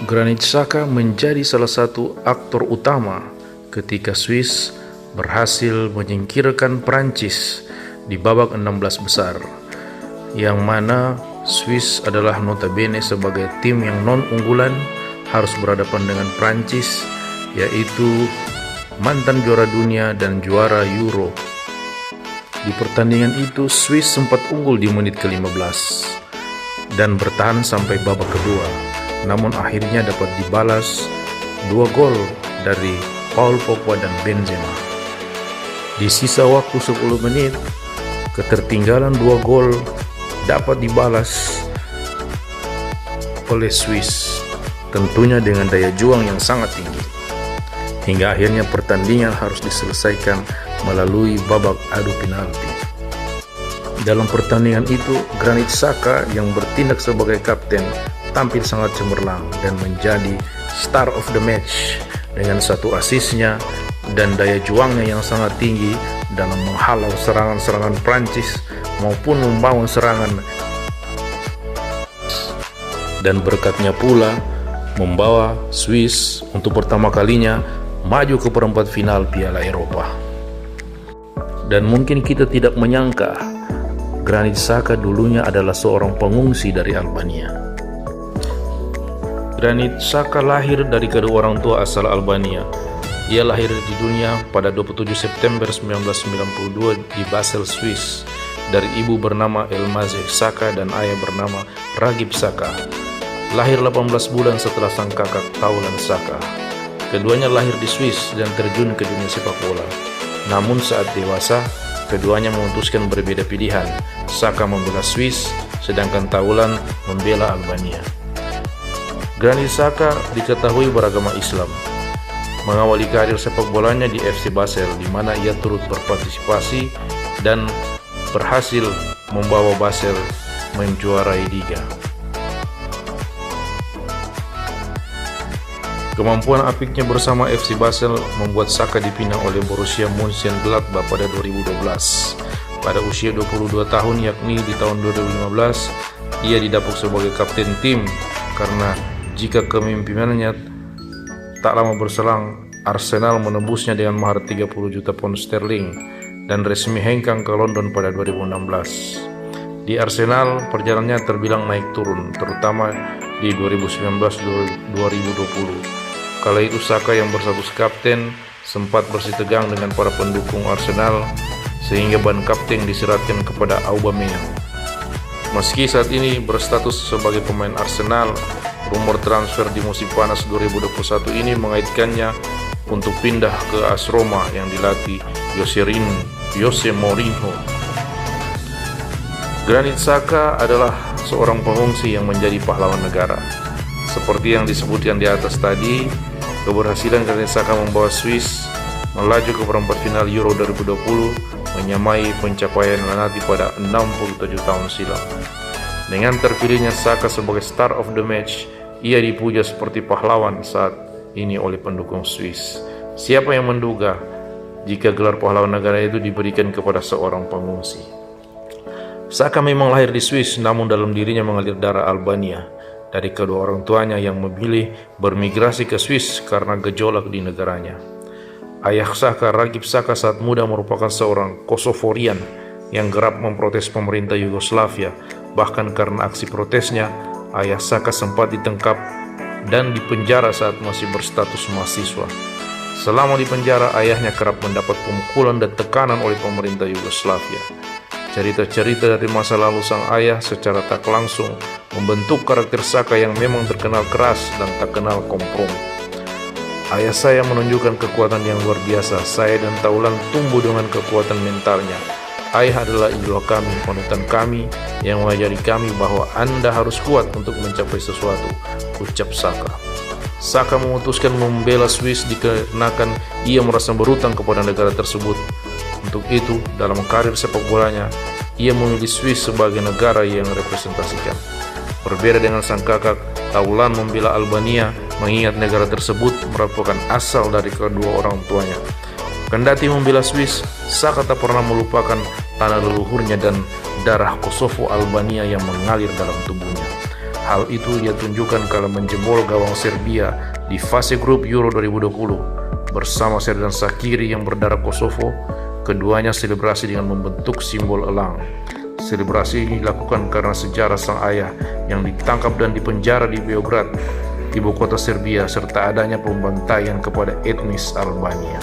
Granit Xhaka menjadi salah satu aktor utama ketika Swiss berhasil menyingkirkan Prancis di babak 16 besar, yang mana Swiss adalah notabene sebagai tim yang non-unggulan harus berhadapan dengan Prancis, yaitu mantan juara dunia dan juara Euro. Di pertandingan itu Swiss sempat unggul di menit ke-15 dan bertahan sampai babak kedua, namun akhirnya dapat dibalas 2 gol dari Paul Pogba dan Benzema. Di sisa waktu 10 menit, ketertinggalan 2 gol dapat dibalas oleh Swiss, tentunya dengan daya juang yang sangat tinggi. Hingga akhirnya pertandingan harus diselesaikan melalui babak adu penalti. Dalam pertandingan itu, Granit Xhaka yang bertindak sebagai kapten tampil sangat cemerlang dan menjadi star of the match dengan 1 asisnya dan daya juangnya yang sangat tinggi dalam menghalau serangan-serangan Prancis maupun membangun serangan, dan berkatnya pula membawa Swiss untuk pertama kalinya maju ke perempat final Piala Eropa. Dan mungkin kita tidak menyangka Granit Xhaka dulunya adalah seorang pengungsi dari Albania. Granit Xhaka lahir dari kedua orang tua asal Albania. Ia lahir di dunia pada 27 September 1992 di Basel, Swiss, dari ibu bernama Elmaze Xhaka dan ayah bernama Ragib Xhaka. Lahir 18 bulan setelah sang kakak Taulan Xhaka. Keduanya lahir di Swiss dan terjun ke dunia sepak bola. Namun saat dewasa, keduanya memutuskan berbeda pilihan. Xhaka membela Swiss, sedangkan Taulan membela Albania. Granit Xhaka diketahui beragama Islam. Mengawali karir sepak bolanya di FC Basel, di mana ia turut berpartisipasi dan berhasil membawa Basel menjuarai liga. Kemampuan apiknya bersama FC Basel membuat Xhaka dipinang oleh Borussia Mönchengladbach pada 2012. Pada usia 22 tahun, yakni di tahun 2015, ia didapuk sebagai kapten tim karena jika kepemimpinannya tak lama berselang, Arsenal menebusnya dengan mahar 30 juta pound sterling dan resmi hengkang ke London pada 2016. Di Arsenal, perjalanannya terbilang naik turun, terutama di 2019-2020. Kala itu Xhaka yang berstatus kapten sempat bersitegang dengan para pendukung Arsenal sehingga ban kapten diseratkan kepada Aubameyang. Meski saat ini berstatus sebagai pemain Arsenal, rumor transfer di musim panas 2021 ini mengaitkannya untuk pindah ke AS Roma yang dilatih Jose Mourinho. Granit Xhaka adalah seorang pengungsi yang menjadi pahlawan negara. Seperti yang disebutkan di atas tadi, keberhasilan Granit Xhaka membawa Swiss melaju ke perempat final Euro 2020 menyamai pencapaian Lanati pada 67 tahun silam. Dengan terpilihnya Xhaka sebagai star of the match, ia dipuja seperti pahlawan saat ini oleh pendukung Swiss. Siapa yang menduga jika gelar pahlawan negara itu diberikan kepada seorang pengungsi? Xhaka memang lahir di Swiss, namun dalam dirinya mengalir darah Albania dari kedua orang tuanya yang memilih bermigrasi ke Swiss karena gejolak di negaranya. Ayah Xhaka, Ragib Xhaka, saat muda merupakan seorang Kosovorian yang kerap memprotes pemerintah Yugoslavia. Bahkan karena aksi protesnya, ayah Xhaka sempat ditangkap dan dipenjara saat masih berstatus mahasiswa. Selama di penjara, ayahnya kerap mendapat pemukulan dan tekanan oleh pemerintah Yugoslavia. Cerita-cerita dari masa lalu sang ayah secara tak langsung membentuk karakter Xhaka yang memang terkenal keras dan tak kenal kompromi. Ayah saya menunjukkan kekuatan yang luar biasa. Saya dan Taulan tumbuh dengan kekuatan mentalnya. Ayah adalah idola kami, panutan kami yang mengajari kami bahwa Anda harus kuat untuk mencapai sesuatu, ucap Xhaka. Xhaka memutuskan membela Swiss dikarenakan ia merasa berutang kepada negara tersebut. Untuk itu, dalam karir sepak bolanya, ia memilih Swiss sebagai negara yang representasikan. Berbeda dengan sang kakak, Taulan membela Albania, mengingat negara tersebut merupakan asal dari kedua orang tuanya. Kendati membela Swiss, Xhaka tak pernah melupakan tanah leluhurnya dan darah Kosovo Albania yang mengalir dalam tubuhnya. Hal itu ia tunjukkan kala menjebol gawang Serbia di fase grup Euro 2020 bersama Sherdan Shaqiri yang berdarah Kosovo. Keduanya selebrasi dengan membentuk simbol elang. Selebrasi ini dilakukan karena sejarah sang ayah yang ditangkap dan dipenjara di Beograd, ibu kota Serbia, serta adanya pembantaian kepada etnis Albania.